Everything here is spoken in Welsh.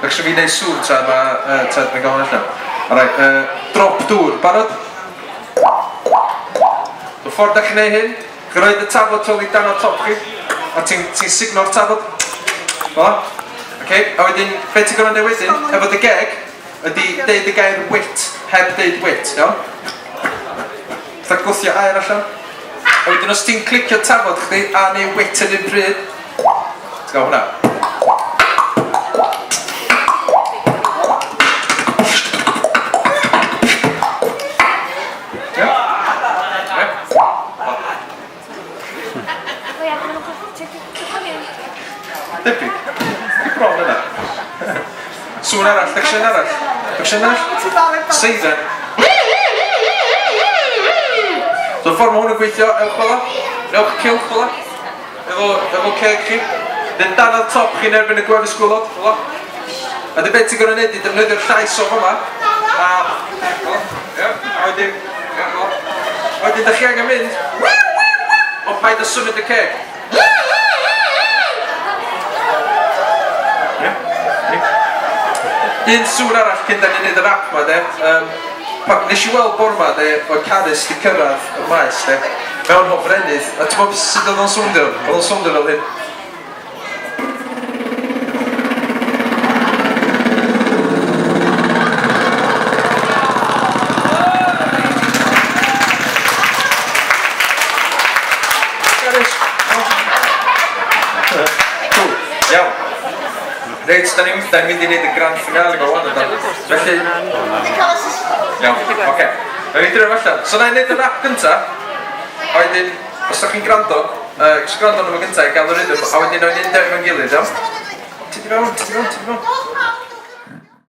Ddechrau fi wneud sŵn tra mae gael allan. Alright, drop dŵr, barod? Y ffordd ddech chi'n neud hyn, chi'n rhoi y tafod tol i dan o top chi, a ti'n signo'r tafod. O? Okay, a wedyn, beth ti'n gwneud wedyn, efo dy geg, ydy deud y gair wit, heb deud wit, iawn? Fatha gwthio air allan. A wedyn os ti'n clicio tafod chdi a neu wit yn un pryd, ti'n gael hwnna. Debyg. Di bron yna. Sŵn arall, ddechrau'n arall. Ddechrau'n arall? Seiren. So ffordd mae hwn yn gweithio, ewch fel o. Ewch cilch fel o. Efo ceg chi. Dyn dan o'r top chi'n erbyn y gwefus gwylod, fel o. A dy beth ti'n gwneud i defnyddio'r llais o fyma. A wedyn, a wedyn ddech chi angen mynd. O paid o symud y ceg. Un sŵn arall cyn da ni'n neud yr ap ma, de. Nes i weld bore ma, de, o Carys di cyrraedd y maes, de, mewn hofrennydd. A ti'n meddwl sut oedd o'n swndio? Oedd o'n swndio fel hyn. Carys. Cool, iawn. Reit, da ni'n mynd i wneud y grand finale go wan yna. Felly... Iawn, oce. Da ni'n dref allan. So na i wneud y rap gynta. A wedyn, os da chi'n gwrando, eisiau gwrando nhw gynta i gael yr rhythm, a wedyn o'n i'n dewis mewn gilydd, iawn? Ti di fewn.